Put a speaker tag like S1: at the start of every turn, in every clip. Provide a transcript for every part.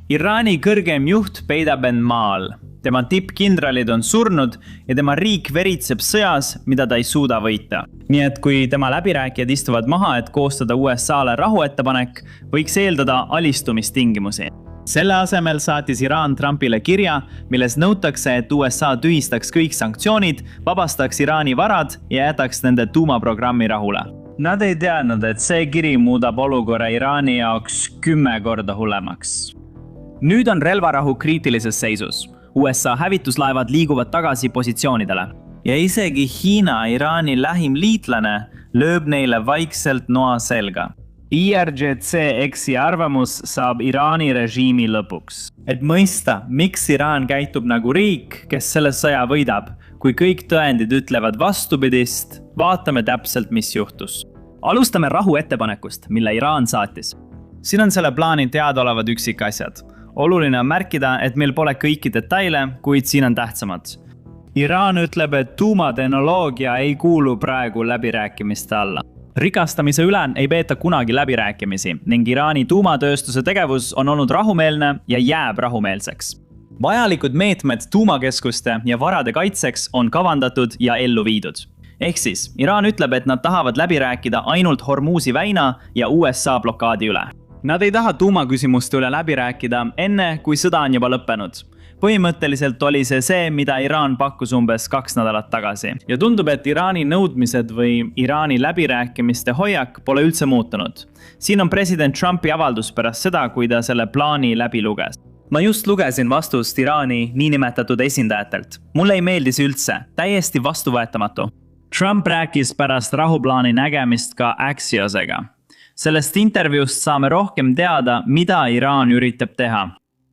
S1: Iraani kõrgem juht peidab end maal. Tema tippkindralid on surnud ja tema riik veritseb sõjas, mida ta ei suuda võita. Nii et kui tema läbirääkijad istuvad maha, et koostada USA-le rahuettepanek, võiks eeldada alistumistingimusi. Selle asemel saatis Iraan Trumpile kirja, milles nõutakse, et USA tühistaks kõik sanktsioonid, vabastaks Iraani varad ja jätaks nende tuumaprogrammi rahule. Nad ei teadnud, et see kiri muudab olukorra Iraani jaoks 10 korda hullemaks. Nüüd on relvarahu kriitilises seisus. USA hävituslaevad liiguvad tagasi positsioonidele. Ja isegi Hiina, Iraani lähim liitlane, lööb neile vaikselt noa selga. IRGC-X-i arvamus saab Iraani režiimi lõpuks. Et mõista, miks Iraan käitub nagu riik, kes selle sõja võidab, kui kõik tõendid ütlevad vastupidist, vaatame täpselt, mis juhtus. Alustame rahu ettepanekust, mille Iraan saatis. Siin on selle plaani teadaolevad üksikasjad. Oluline on märkida, et meil pole kõiki detaile, kuid siin on tähtsamad. Iraan ütleb, et tuumatehnoloogia ei kuulu praegu läbirääkimiste alla. Rikastamise üle ei peeta kunagi läbirääkimisi ning Iraani tuumatööstuse tegevus on olnud rahumeelne ja jääb rahumeelseks. Vajalikud meetmed tuumakeskuste ja varade kaitseks on kavandatud ja ellu viidud. Ehk siis, Iraan ütleb, et nad tahavad läbi rääkida ainult Hormuzi väina ja USA blokaadi üle. Nad ei taha tuumaküsimuste üle läbi rääkida enne, kui sõda on juba lõppenud. Põhimõtteliselt oli see, mida Iraan pakkus umbes 2 nädalat tagasi. Ja tundub, et Iraani nõudmised või Iraani läbirääkimiste hoiak pole üldse muutunud. Siin on president Trumpi avaldus pärast seda, kui ta selle plaani läbi luges. Ma just lugesin vastust Iraani niinimetatud esindajatelt. Mulle ei meeldi see üldse, täiesti vastuvõetamatu. Trump rääkis pärast rahuplaani nägemist ka Axiosega. Sellest intervjuust saame rohkem teada, mida Iraan üritab teha.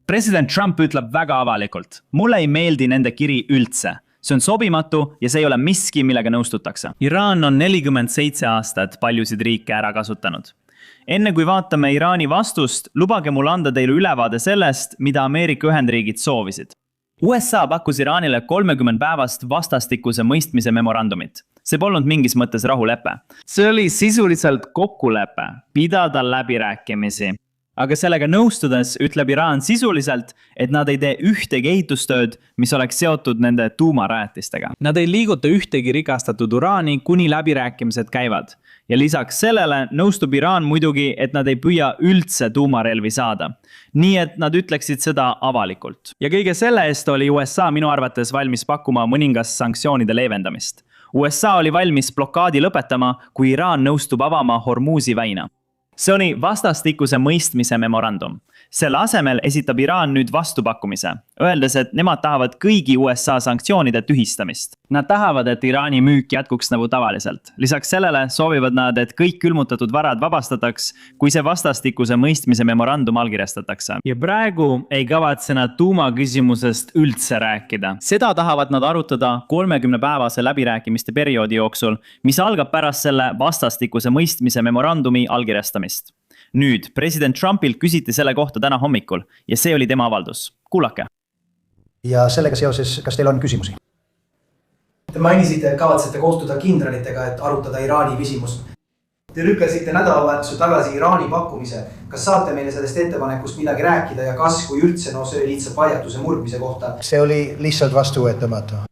S1: President Trump ütleb väga avalikult. Mulle ei meeldi nende kiri üldse. See on sobimatu ja see ei ole miski, millega nõustutakse. Iraan on 47 aastat paljusid riike ära kasutanud. Enne kui vaatame Iraani vastust, lubage mul anda teile ülevaade sellest, mida Ameerika Ühendriigid soovisid. USA pakkus Iraanile 30 päevast vastastikuse mõistmise memorandumit. See polnud mingis mõttes rahulepe. See oli sisuliselt kokkulepe pidada läbirääkimisi. Aga sellega nõustudes ütleb Iraan sisuliselt, et nad ei tee ühtegi ehitustööd, mis oleks seotud nende tuumarajatistega. Nad ei liiguta ühtegi rikastatud uraani, kuni läbirääkimised käivad. Ja lisaks sellele nõustub Iraan muidugi, et nad ei püüa üldse tuumarelvi saada. Nii et nad ütleksid seda avalikult. Ja kõige selle eest oli USA minu arvates valmis pakkuma mõningast sanktsioonide leevendamist. USA oli valmis blokaadi lõpetama, kui Iraan nõustub avama Hormuzi väina. See oli vastastikuse mõistmise memorandum. Selle asemel esitab Iraan nüüd vastupakkumise, öeldes, et nemad tahavad kõigi USA sanktsioonide tühistamist. Nad tahavad, et Iraani müük jätkuks nagu tavaliselt. Lisaks sellele soovivad nad, et kõik külmutatud varad vabastataks, kui see vastastikuse mõistmise memorandum allkirjastatakse. Ja praegu ei kavatse nad tuumaküsimusest üldse rääkida. Seda tahavad nad arutada 30-päevase läbirääkimiste perioodi jooksul, mis algab pärast selle vastastikuse mõistmise memorandumi allkirjastamist. Nüüd, president Trumpilt küsiti selle kohta täna hommikul ja see oli tema avaldus. Kuulake.
S2: Ja sellega seoses, kas teil on küsimusi?
S3: Te mainisite, et kavatsete kohtuda kindralitega, et arutada Iraani küsimust. Te lükkasite nädalavahetuse tagasi Iraani pakkumise. Kas saate meile sellest ettepanekust midagi rääkida ja kas, kui üldse, see oli lihtsalt vajaduse murdmise kohta?
S2: See oli lihtsalt vastuvõetamatu.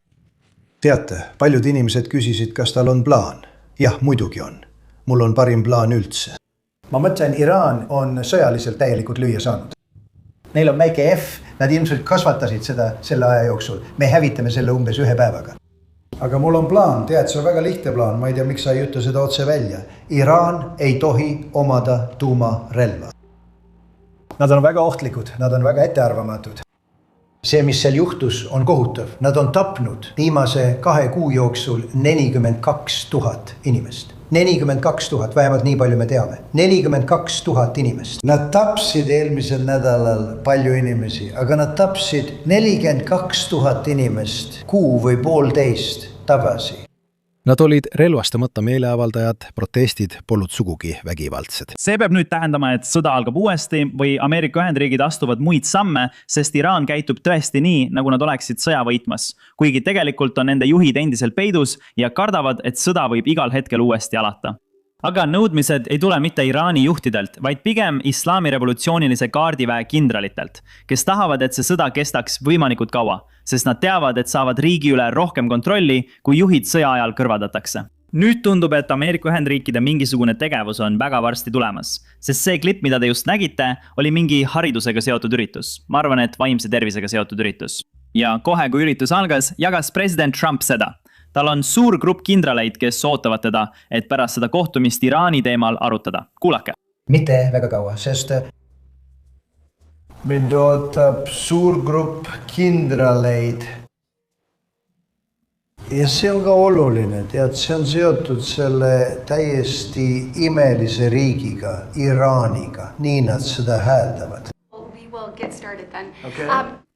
S4: Teate, paljud inimesed küsisid, kas tal on plaan. Jah, muidugi on. Mul on parim plaan üldse.
S2: Ma mõtlen, Iraan on sõjaliselt täielikult lüüa saanud. Neil on väike F, nad ilmselt kasvatasid seda selle aja jooksul. Me hävitame selle umbes 1 päevaga.
S4: Aga mul on plaan, tead, see on väga lihtne plaan, ma ei tea, miks sa ei ütle seda otse välja. Iraan ei tohi omada tuumarelva.
S2: Nad on väga ohtlikud, nad on väga ettearvamatud. See, mis seal juhtus, on kohutav. Nad on tapnud viimase 2 kuu jooksul 42 000 inimest. 42 000, vähemalt nii palju me teame. 42 000 inimest.
S4: Nad tapsid eelmisel nädalal palju inimesi, aga nad tapsid 42 000 inimest kuu või 1,5 tagasi.
S5: Nad olid relvastamata meeleavaldajad, protestid polnud sugugi vägivaldsed.
S1: See peab nüüd tähendama, et sõda algab uuesti või Ameerika Ühendriigid astuvad muid samme, sest Iraan käitub tõesti nii, nagu nad oleksid sõja võitmas. Kuigi tegelikult on nende juhid endiselt peidus ja kardavad, et sõda võib igal hetkel uuesti alata. Aga nõudmised ei tule mitte Iraani juhtidelt, vaid pigem islaamirevolutsioonilise kaardiväe kindralitelt, kes tahavad, et see sõda kestaks võimalikult kaua, sest nad teavad, et saavad riigi üle rohkem kontrolli, kui juhid sõja ajal kõrvaldatakse. Nüüd tundub, et Ameerika Ühendriikide mingisugune tegevus on väga varsti tulemas, sest see klipp, mida te just nägite, oli mingi haridusega seotud üritus. Ma arvan, et vaimse tervisega seotud üritus. Ja kohe, kui üritus algas, jagas president Trump seda. Tal on suur grupp kindraleid, kes ootavad teda, et pärast seda kohtumist Iraani teemal arutada. Kuulake.
S2: Mitte väga kaua, sest
S4: mind ootab suur grupp kindraleid. Ja see on ka oluline, tead, see on seotud selle täiesti imelise riigiga, Iraaniga, nii nad seda hääldavad.
S6: We will get started then.
S4: Okay.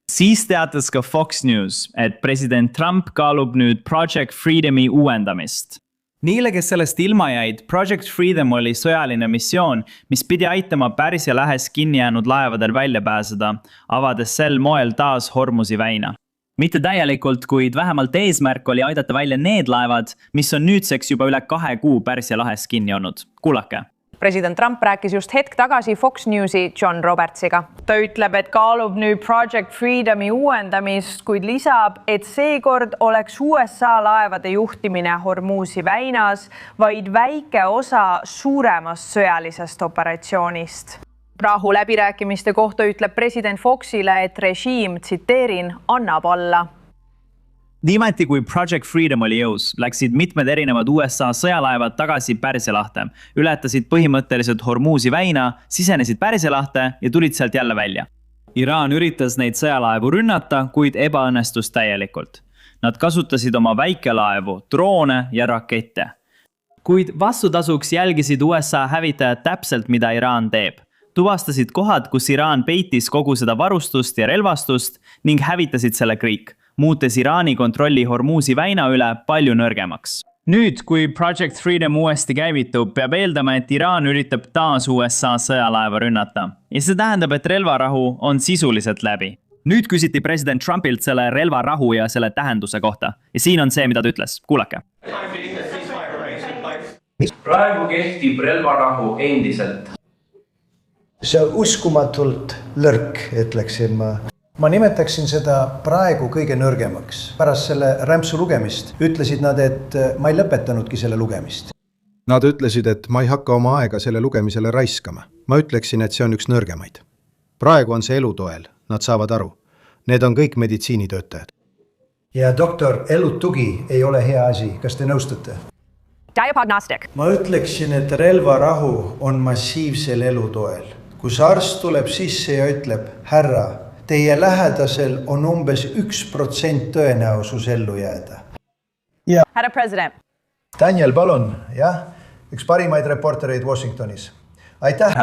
S1: Siis teatas ka Fox News, et president Trump kaalub nüüd Project Freedomi uuendamist. Niile, kes sellest ilma jäid, Project Freedom oli sõjaline missioon, mis pidi aitama Pärsia lähes kinni jäänud laevadel välja pääseda, avades sel moel taas Hormuzi väina. Mitte täielikult, kuid vähemalt eesmärk oli aidata välja need laevad, mis on nüüdseks juba üle 2 kuu Pärsia lahes kinni olnud. Kuulake.
S7: President Trump rääkis just hetk tagasi Fox Newsi John Robertsiga. Ta ütleb, et kaalub nüüd Project Freedomi uuendamist, kuid lisab, et seekord oleks USA laevade juhtimine Hormuzi väinas vaid väike osa suuremast sõjalisest operatsioonist. Rahu läbirääkimiste kohta ütleb president Foxile, et režiim, tsiteerin, annab alla.
S1: Niimeti kui Project Freedom oli jõus, läksid mitmed erinevad USA sõjalaevad tagasi Pärsia lahte, ületasid põhimõtteliselt Hormuzi väina, sisenesid Pärsia lahte ja tulid sealt jälle välja. Iraan üritas neid sõjalaevu rünnata, kuid ebaõnnestus täielikult. Nad kasutasid oma väikelaevu, droone ja rakette. Kuid vastutasuks jälgisid USA hävitajad täpselt, mida Iraan teeb. Tuvastasid kohad, kus Iraan peitis kogu seda varustust ja relvastust ning hävitasid selle kõik, muutes Iraani kontrolli Hormuzi väina üle palju nõrgemaks. Nüüd, kui Project Freedom uuesti käivitub, peab eeldama, et Iraan üritab taas USA sõjalaeva rünnata. Ja see tähendab, et relvarahu on sisuliselt läbi. Nüüd küsiti president Trumpilt selle relvarahu ja selle tähenduse kohta. Ja siin on see, mida ta ütles. Kuulake.
S8: Praegu kehtib relvarahu endiselt.
S2: see on uskumatult lõrk, ütleksin ma. Ma nimetaksin seda praegu kõige nõrgemaks. Pärast selle rämpsu lugemist ütlesid nad, et ma ei lõpetanudki selle lugemist.
S5: Nad ütlesid, et ma ei hakka oma aega selle lugemisele raiskama. Ma ütleksin, et see on üks nõrgemaid. Praegu on see elutoel, nad saavad aru. Need on kõik meditsiinitöötajad.
S2: Ja doktor, elutugi ei ole hea asi. Kas te nõustute?
S7: Diagnostic.
S4: Ma ütleksin, et relvarahu on massiivsel elutoel. Kus arst tuleb sisse ja ütleb, härra, teie lähedasel on umbes 1% tõenäosus ellu jääda.
S7: Härra president.
S2: Daniel, palun, jah? Üks parimaid reportereid Washingtonis. Aitäh!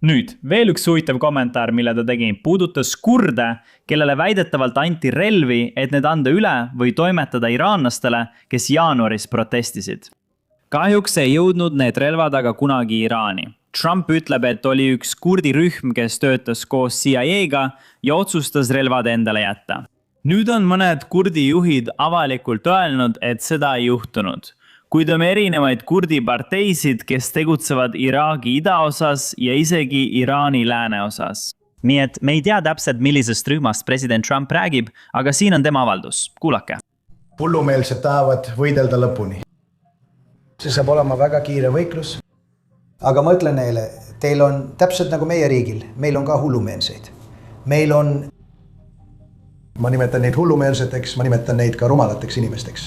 S1: Nüüd, veel üks huvitav kommentaar, mille ta tegi, puudutas kurde, kellele väidetavalt anti relvi, et need anda üle või toimetada iraanlastele, kes jaanuaris protestisid. Kahjuks ei jõudnud need relvad aga kunagi Iraani. Trump ütleb, et oli üks kurdi rühm, kes töötas koos CIA-ga ja otsustas relvad endale jätta. Nüüd on mõned kurdi juhid avalikult öelnud, et seda ei juhtunud. Kuid on erinevaid kurdi parteisid, kes tegutsevad Iraagi idaosas ja isegi Iraani lääneosas. Nii et me ei tea täpselt, millisest rühmast president Trump räägib, aga siin on tema avaldus. Kuulake.
S2: Hullumeelsed tahavad võidelda lõpuni. See saab olema väga kiire võiklus. Aga ma ütlen neile, teil on täpselt nagu meie riigil, meil on ka hullumeelseid. Meil on, ma nimetan neid hullumeelseteks, ma nimetan neid ka rumalateks inimesteks.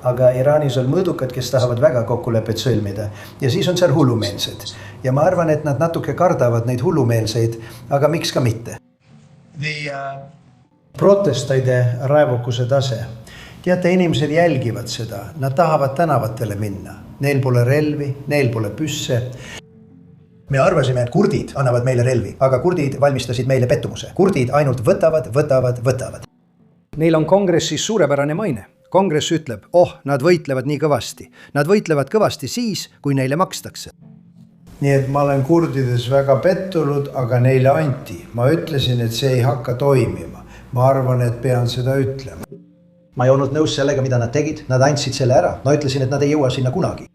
S2: Aga Iraanis on mõõdukad, kes tahavad väga kokkulepet sõlmida. Ja siis on seal hullumeelsed. Ja ma arvan, et nad natuke kardavad neid hullumeelseid, aga miks ka mitte. Protestide raevukuse tase. Teate, inimesed jälgivad seda, nad tahavad tänavatele minna. Neil pole relvi, neil pole püsse. Me arvasime, et kurdid annavad meile relvi, aga kurdid valmistasid meile pettumuse. Kurdid ainult võtavad. Neil on kongressis suurepärane maine. Kongress ütleb, nad võitlevad nii kõvasti. Nad võitlevad kõvasti siis, kui neile makstakse.
S4: Nii et ma olen kurdides väga pettunud, aga neile anti. Ma ütlesin, et see ei hakka toimima. Ma arvan, et pean seda ütlema.
S2: Ma ei olnud nõus sellega, mida nad tegid. Nad andsid selle ära. Ma ütlesin, et nad ei jõua sinna kunagi.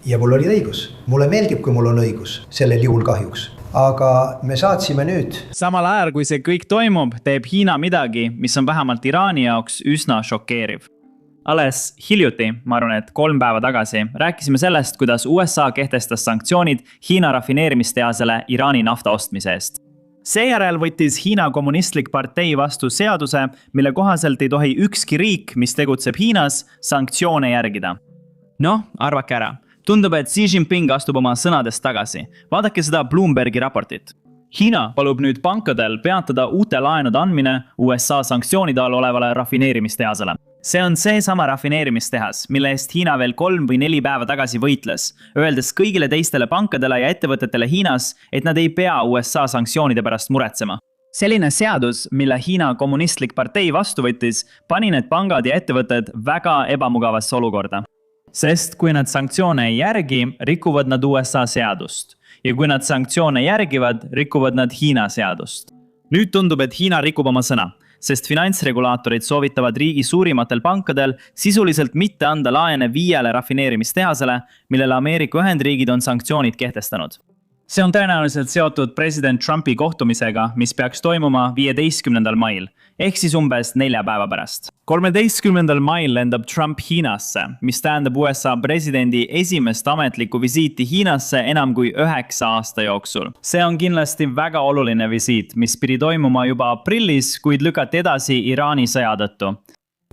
S2: ja mul oli õigus. Mulle meeldib, kui mul on õigus, sellel juhul kahjuks. Aga me saatsime nüüd.
S1: Samal ajal, kui see kõik toimub, teeb Hiina midagi, mis on vähemalt Iraani jaoks üsna šokeeriv. Alles hiljuti, ma arvan, et 3 päeva tagasi, rääkisime sellest, kuidas USA kehtestas sanktsioonid Hiina rafineerimistehasele Iraani nafta ostmise eest. Seejärel võttis Hiina kommunistlik partei vastu seaduse, mille kohaselt ei tohi ükski riik, mis tegutseb Hiinas, sanktsioone järgida. Noh, arvake ära. Tundub, et Xi Jinping astub oma sõnadest tagasi. Vaadake seda Bloombergi raportit. Hiina palub nüüd pankadel peatada uute laenude andmine USA sanktsioonide all olevale rafineerimistehasele. See on seesama rafineerimistehas, mille eest Hiina veel 3 või 4 päeva tagasi võitles, öeldes kõigile teistele pankadele ja ettevõtetele Hiinas, et nad ei pea USA sanktsioonide pärast muretsema. Selline seadus, mille Hiina kommunistlik partei vastu võttis, pani need pangad ja ettevõtted väga ebamugavasse olukorda. Sest kui nad sanktsioone ei järgi, rikuvad nad USA seadust. Ja kui nad sanktsioone järgivad, rikuvad nad Hiina seadust. Nüüd tundub, et Hiina rikub oma sõna, sest finantsregulaatorid soovitavad riigi suurimatel pankadel sisuliselt mitte anda laene 5 rafineerimistehasele, millele Ameerika Ühendriigid on sanktsioonid kehtestanud. See on tõenäoliselt seotud president Trumpi kohtumisega, mis peaks toimuma 15. mail, ehk siis umbes 4 päeva pärast. 13. mail lendab Trump Hiinasse, mis tähendab USA presidendi esimest ametlikku visiiti Hiinasse enam kui 9 aasta jooksul. See on kindlasti väga oluline visiit, mis pidi toimuma juba aprillis, kuid lükati edasi Iraani sõja tõttu.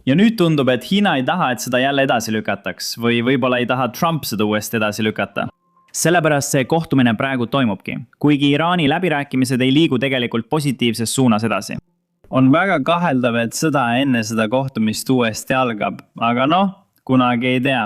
S1: Ja nüüd tundub, et Hiina ei taha, et seda jälle edasi lükataks, või võib-olla ei taha Trump seda uuesti edasi lükata. Sellepärast see kohtumine praegu toimubki, kuigi Iraani läbirääkimised ei liigu tegelikult positiivses suunas edasi. On väga kaheldav, et sõda enne seda kohtumist uuesti algab, aga noh, kunagi ei tea.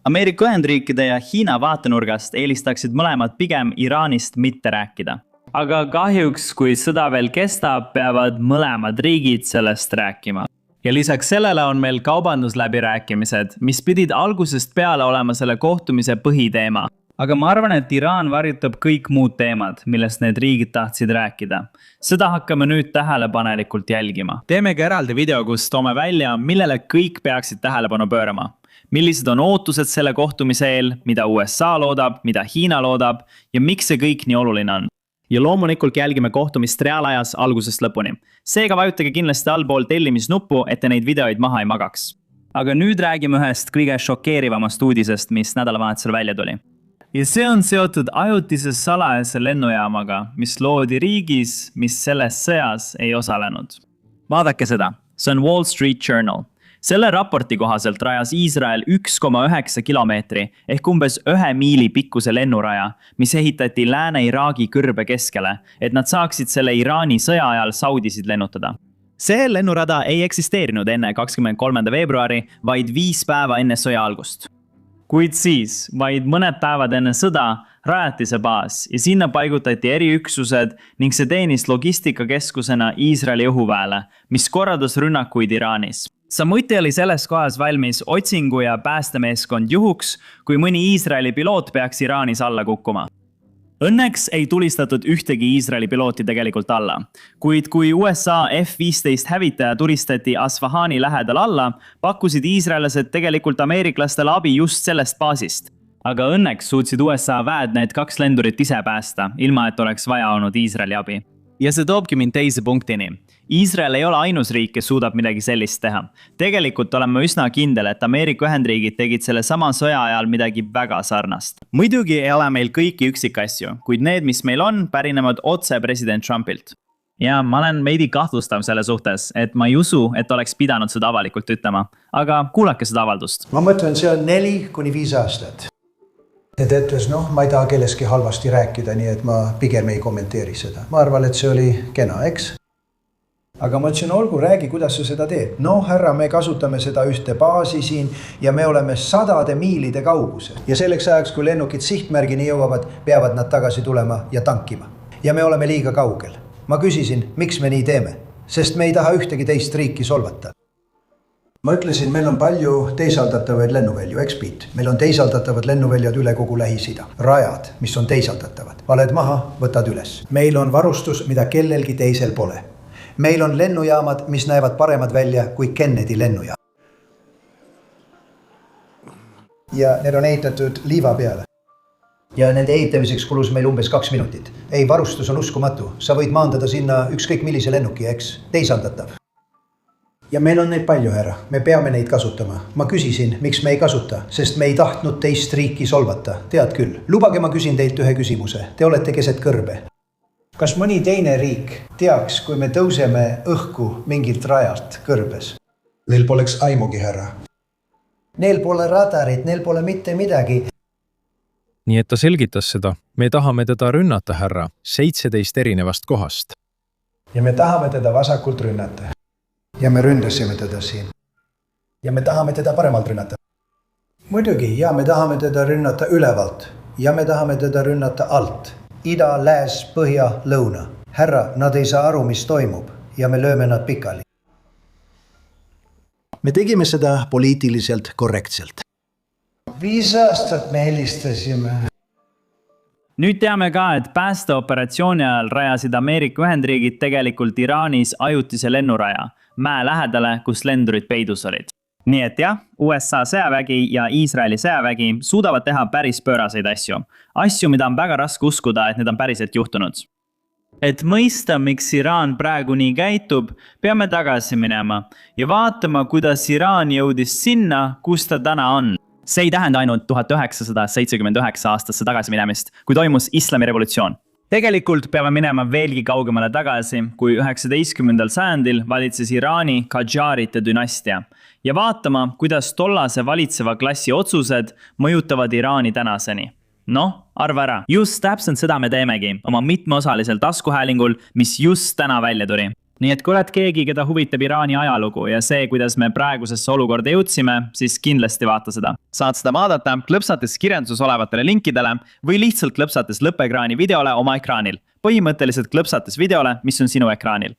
S1: Ameerika Ühendriikide ja Hiina vaatenurgast eelistaksid mõlemad pigem Iraanist mitte rääkida. Aga kahjuks, kui sõda veel kestab, peavad mõlemad riigid sellest rääkima. Ja lisaks sellele on meil kaubandusläbirääkimised, mis pidid algusest peale olema selle kohtumise põhiteema. Aga ma arvan, et Iraan varjutab kõik muud teemad, millest need riigid tahtsid rääkida. Seda hakkame nüüd tähelepanelikult jälgima. Teemegi eraldi video, kus toome välja, millele kõik peaksid tähelepanu pöörama. Millised on ootused selle kohtumise eel, mida USA loodab, mida Hiina loodab ja miks see kõik nii oluline on. Ja loomulikult jälgime kohtumist reaalajas algusest lõpuni. Seega vajutage kindlasti allpool tellimisnuppu, et te neid videoid maha ei magaks. Aga nüüd räägime ühest kõige šokeerivamast uudisest, mis nädalavahetusel välja tuli. Ja see on seotud ajutise salajase lennujaamaga, mis loodi riigis, mis selles sõjas ei osalenud. Vaadake seda, see on Wall Street Journal. Selle raporti kohaselt rajas Iisrael 1,9 kilomeetri ehk umbes 1 miili pikkuse lennuraja, mis ehitati Lääne-Iraagi kõrbe keskele, et nad saaksid selle Iraani sõja ajal saudisid lennutada. See lennurada ei eksisteerinud enne 23. veebruari, vaid 5 päeva enne sõja algust. Kuid siis, vaid mõned päevad enne sõda, rajati see baas ja sinna paigutati eriüksused ning see teenis logistikakeskusena Iisraeli õhuväele, mis korraldas rünnakuid Iraanis. Samuti oli selles kohas valmis otsingu- ja päästemeeskond juhuks, kui mõni Iisraeli piloot peaks Iraanis alla kukkuma. Õnneks ei tulistatud ühtegi Iisraeli pilooti tegelikult alla, kuid kui USA F-15 hävitaja turistati Asfahani lähedal alla, pakkusid iisraelased tegelikult ameeriklastele abi just sellest baasist. Aga õnneks suutsid USA väed need 2 lendurit ise päästa, ilma et oleks vaja olnud Iisraeli abi. Ja see toobki mind teise punktini. Iisrael ei ole ainus riik, kes suudab midagi sellist teha. Tegelikult oleme üsna kindel, et Ameerika Ühendriigid tegid selle sama sõja ajal midagi väga sarnast. Muidugi ei ole meil kõiki üksikasju, kuid need, mis meil on, pärinevad otse president Trumpilt. Ja ma olen veidi kahtlustav selle suhtes, et ma ei usu, et oleks pidanud seda avalikult ütlema. Aga kuulake seda avaldust.
S2: Ma mõtlen, see on 4 kuni 5 aastat. Need ütles, ma ei taha kelleski halvasti rääkida, nii et ma pigem ei kommenteeri seda. Ma arvan, et see oli kena, eks? Aga ma ütlesin, olgu, räägi, kuidas sa seda teed. Härra, me kasutame seda ühte baasi siin ja me oleme 100 miilide kaugusel. Ja selleks ajaks, kui lennukid sihtmärgini jõuavad, peavad nad tagasi tulema ja tankima. Ja me oleme liiga kaugel. Ma küsisin, miks me nii teeme, sest me ei taha ühtegi teist riiki solvata. Ma ütlesin, meil on palju teisaldatavaid lennuvälju, eks-Piit. Meil on teisaldatavad lennuväljad üle kogu Lähis-Ida. Rajad, mis on teisaldatavad. Valed maha, võtad üles. Meil on varustus, mida kellelgi teisel pole. Meil on lennujaamad, mis näevad paremad välja kui Kennedy lennujaam. Ja need on ehitatud liiva peale. ja nende ehitamiseks kulus meil umbes 2 minutit. Ei, varustus on uskumatu. Sa võid maandada sinna ükskõik millise lennuki, eks? Teisaldatav. Ja meil on neid palju, härra. Me peame neid kasutama. Ma küsisin, miks me ei kasuta, sest me ei tahtnud teist riiki solvata. Tead küll. Lubage, ma küsin teilt ühe küsimuse. Te olete keset kõrbe. Kas mõni teine riik teaks, kui me tõuseme õhku mingilt rajalt kõrbes?
S4: Neil poleks aimugi, härra.
S2: Neil pole radarit, neil pole mitte midagi.
S9: Nii et ta selgitas seda. Me tahame teda rünnata, härra, 17 erinevast kohast.
S2: Ja me tahame teda vasakult rünnata. Ja me ründasime teda siin. Ja me tahame teda paremalt rünnata. Muidugi, ja me tahame teda rünnata ülevalt. Ja me tahame teda rünnata alt. Ida, lääs, põhja, lõuna. Härra, nad ei saa aru, mis toimub. Ja me lööme nad pikali. Me tegime seda poliitiliselt korrektselt. 5 aastat me helistasime.
S1: Nüüd teame ka, et päästeoperatsiooni ajal rajasid Ameerika Ühendriigid tegelikult Iraanis ajutise lennuraja, mäe lähedale, kus lendurid peidus olid. Nii et jah, USA sõjavägi ja Iisraeli sõjavägi suudavad teha päris pööraseid asju. Asju, mida on väga raske uskuda, et need on päriselt juhtunud. Et mõista, miks Iraan praegu nii käitub, peame tagasi minema ja vaatama, kuidas Iraan jõudis sinna, kus ta täna on. See ei tähenda ainult 1979 aastasse tagasi minemist, kui toimus islamirevolutsioon. Tegelikult peame minema veelgi kaugemale tagasi, kui 19. sajandil valitses Iraani Qadžarite dünastia ja vaatama, kuidas tollase valitseva klassi otsused mõjutavad Iraani tänaseni. Arva ära. Just täpselt seda me teemegi oma mitmeosalisel taskuhäälingul, mis just täna välja tuli. Nii et kui oled keegi, keda huvitab Iraani ajalugu ja see, kuidas me praegusesse olukorda jõudsime, siis kindlasti vaata seda. Saad seda vaadata klõpsates kirjanduses olevatele linkidele või lihtsalt klõpsates lõppekraani videole oma ekraanil. Põhimõtteliselt klõpsates videole, mis on sinu ekraanil.